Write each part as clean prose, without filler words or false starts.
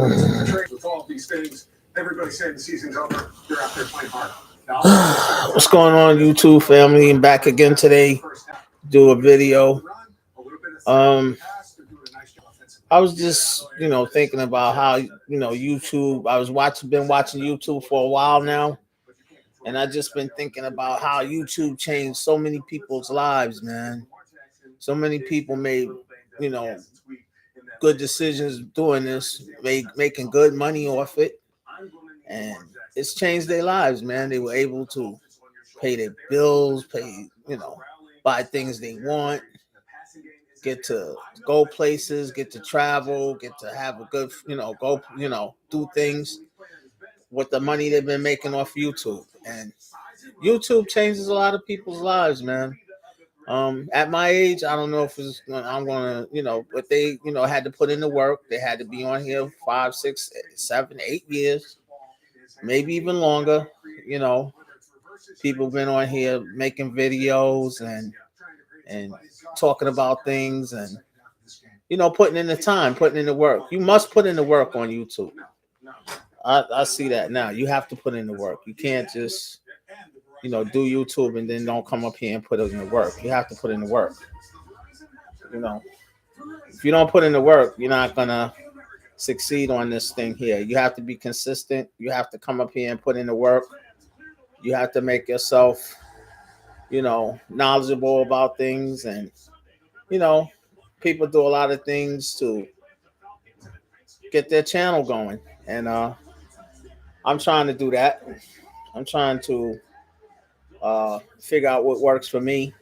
With all of these things, everybody's saying the season's over. They're out there playing hard. What's going on, YouTube family? I'm back again today. Do a video. Um, I was just, thinking about how, YouTube. Been watching YouTube for a while now, and I just been thinking about how YouTube changed so many people's lives, man. So many people made, you know, good decisions doing this, making good money off it, and it's changed their lives, man. They were able to pay their bills, buy things they want, get to go places, get to travel, get to have a good, do things with the money they've been making off YouTube. And YouTube changes a lot of people's lives, man. At my age, I don't know if I'm gonna, but they, had to put in the work. They had to be on here 5, 6, 7, 8 years, maybe even longer. You know, people been on here making videos and talking about things and putting in the time, putting in the work. You must put in the work on YouTube. I see that now. You have to put in the work. You can't just do YouTube and then don't come up here and put in the work. You have to put in the work. If you don't put in the work, you're not gonna succeed on this thing here. You have to be consistent. You have to come up here and put in the work. You have to make yourself, knowledgeable about things. And, people do a lot of things to get their channel going. And I'm trying to do that. I'm trying to figure out what works for me.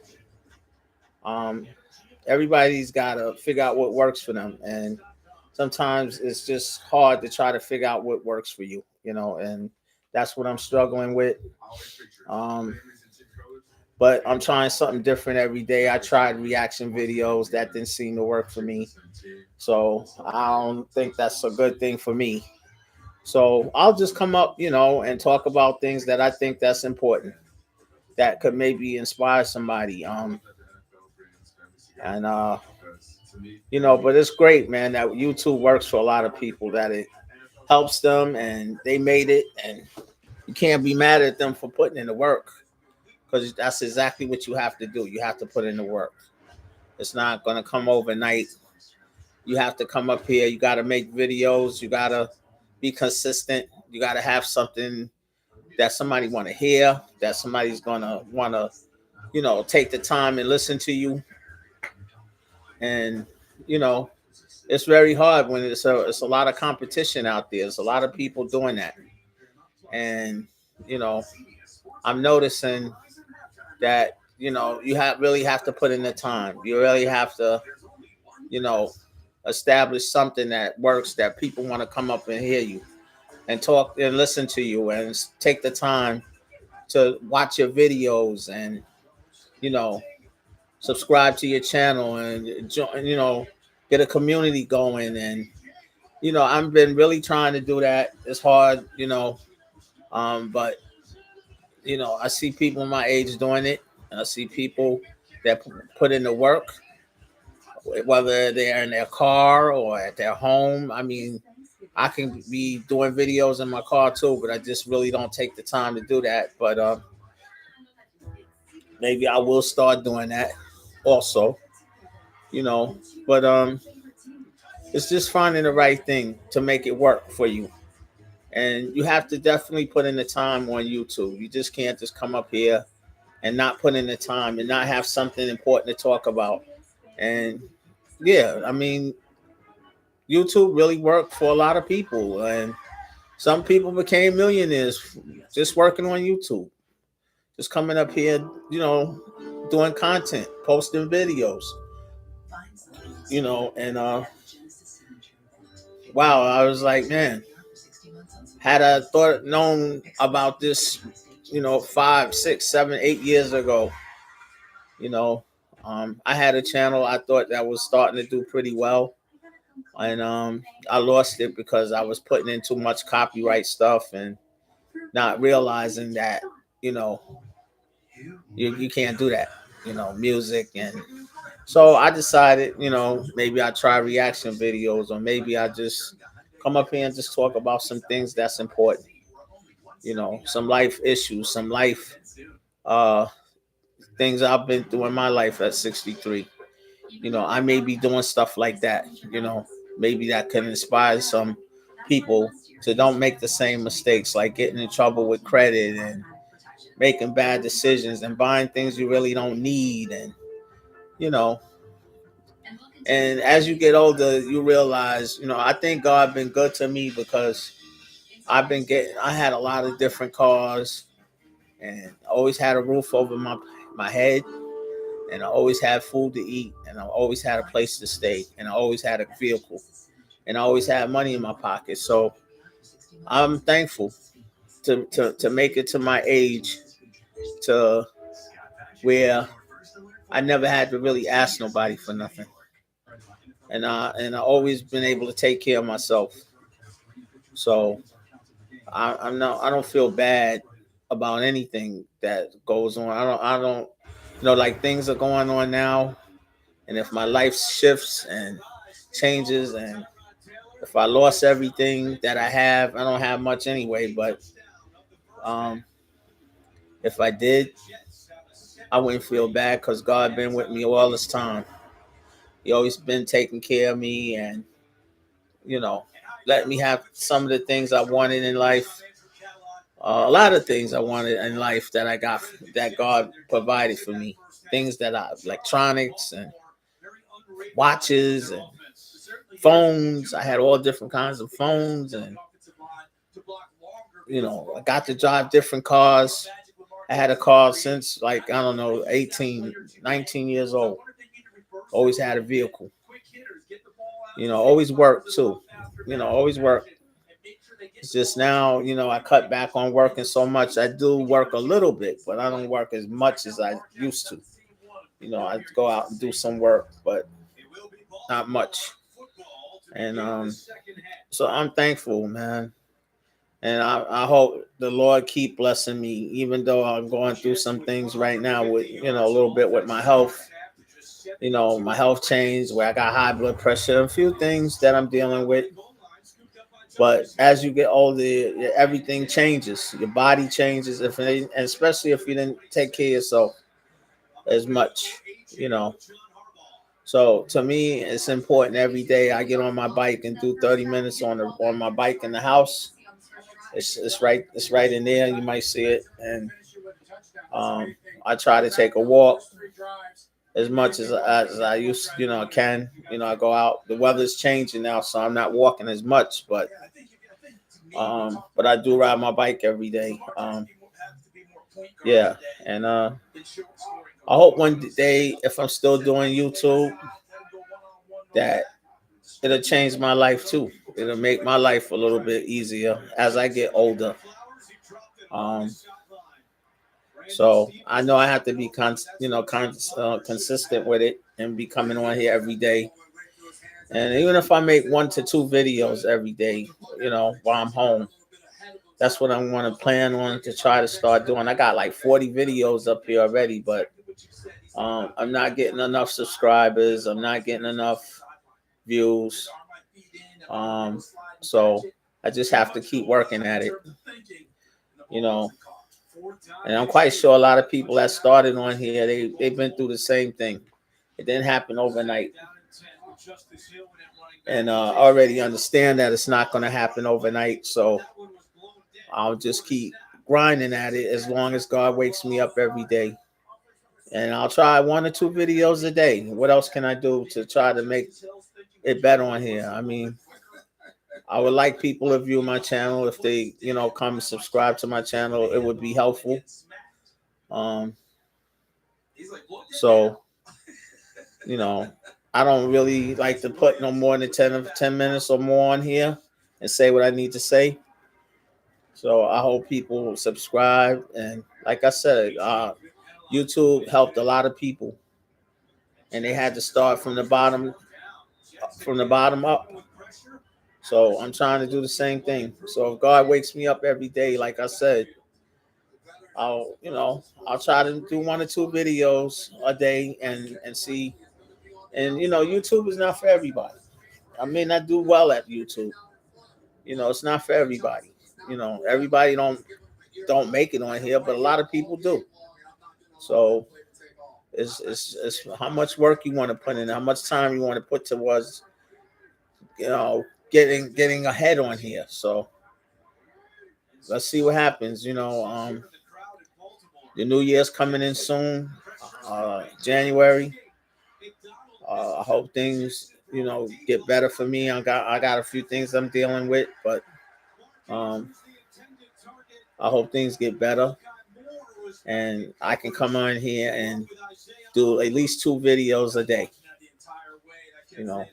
Everybody's got to figure out what works for them. And sometimes it's just hard to try to figure out what works for you, and that's what I'm struggling with. But I'm trying something different every day. I tried reaction videos. That didn't seem to work for me. So I don't think that's a good thing for me. So I'll just come up, and talk about things that I think that's important, that could maybe inspire somebody. But it's great, man, that YouTube works for a lot of people, that it helps them and they made it, and you can't be mad at them for putting in the work, because that's exactly what you have to do. You have to put in the work. It's not going to come overnight. You have to come up here. You got to make videos. You got to be consistent. You got to have something that somebody want to hear, that somebody's going to want to, take the time and listen to you. And, it's very hard when it's a lot of competition out there. There's a lot of people doing that. And, I'm noticing that, you really have to put in the time. You really have to, establish something that works, that people want to come up and hear you and talk and listen to you and take the time to watch your videos and, subscribe to your channel and join, get a community going. And, I've been really trying to do that. It's hard, but, I see people my age doing it. And I see people that put in the work, whether they're in their car or at their home. I mean, I can be doing videos in my car too, but I just really don't take the time to do that. But maybe I will start doing that also, but it's just finding the right thing to make it work for you. And you have to definitely put in the time on YouTube. You just can't just come up here and not put in the time and not have something important to talk about. And yeah, I mean, YouTube really worked for a lot of people, and some people became millionaires just working on YouTube, just coming up here, doing content, posting videos, and wow, I was like, man, had I known about this, 5, 6, 7, 8 years ago, I had a channel I thought that was starting to do pretty well. And I lost it because I was putting in too much copyright stuff and not realizing that, you can't do that, music. And so I decided, maybe I try reaction videos, or maybe I just come up here and just talk about some things that's important. Some life issues, some life uh things I've been through in my life at 63. I may be doing stuff like that. Maybe that can inspire some people to don't make the same mistakes, like getting in trouble with credit and making bad decisions and buying things you really don't need. And you know and as you get older, you realize, I think God been good to me, because I had a lot of different cars, and I always had a roof over my head, and I always had food to eat, and I always had a place to stay, and I always had a vehicle, and I always had money in my pocket. So I'm thankful to make it to my age, to where I never had to really ask nobody for nothing. And I always been able to take care of myself. So I don't feel bad about anything that goes on. I don't like, things are going on now, and if my life shifts and changes, and if I lost everything that I have, I don't have much anyway, but um if I did, I wouldn't feel bad, because God been with me all this time. He always been taking care of me, and you know, let me have some of the things I wanted in life. A lot of things I wanted in life that I got, that God provided for me. Things that electronics and watches and phones. I had all different kinds of phones, and I got to drive different cars. I had a car since, like, I don't know, 18, 19 years old. Always had a vehicle. Always worked too. Always worked. It's just now, I cut back on working so much. I do work a little bit, but I don't work as much as I used to. I go out and do some work, but not much. And so I'm thankful, man. And I hope the Lord keep blessing me, even though I'm going through some things right now with, a little bit with my health. My health changed, where I got high blood pressure, a few things that I'm dealing with. But as you get older, everything changes. Your body changes, and especially if you didn't take care of yourself as much, you know. So to me, it's important. Every day I get on my bike and do 30 minutes on my bike in the house. It's right in there. You might see it, and I try to take a walk as much as I used, can. I go out. The weather's changing now, so I'm not walking as much, but I do ride my bike every day. Yeah, and I hope one day, if I'm still doing YouTube, that it'll change my life too. It'll make my life a little bit easier as I get older. Um, so I know I have to be consistent with it, and be coming on here every day. And even if I make 1 to 2 videos every day, while I'm home, that's what I'm going to plan on to try to start doing. I got like 40 videos up here already, but I'm not getting enough subscribers. I'm not getting enough views. Um, so I just have to keep working at it, you know. And I'm quite sure a lot of people that started on here, they've been through the same thing. It didn't happen overnight. And already understand that it's not going to happen overnight. So I'll just keep grinding at it as long as God wakes me up every day. And I'll try 1 or 2 videos a day. What else can I do to try to make it better on here? I mean, I would like people to view my channel. If they, come and subscribe to my channel, it would be helpful. Um, so, I don't really like to put no more than 10 minutes or more on here and say what I need to say. So I hope people subscribe. And like I said, YouTube helped a lot of people, and they had to start from the bottom up. So I'm trying to do the same thing. So if God wakes me up every day, like I said, I'll try to do 1 or 2 videos a day, and see. And YouTube is not for everybody. I may not do well at YouTube. It's not for everybody. Everybody don't make it on here, but a lot of people do. So it's how much work you want to put in, how much time you want to put towards getting ahead on here. So let's see what happens. The new year's coming in soon, January. I hope things get better for me. I got a few things I'm dealing with, but I hope things get better, and I can come on here and do at least 2 videos a day. You know,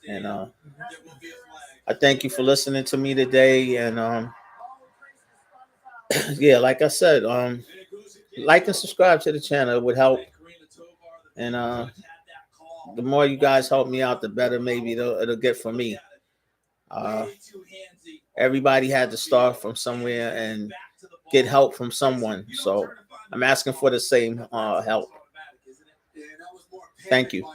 and I thank you for listening to me today. And yeah, like I said, like and subscribe to the channel. It would help. And the more you guys help me out, the better maybe it'll get for me. Uh, Everybody had to start from somewhere and get help from someone. So I'm asking for the same help. Thank you.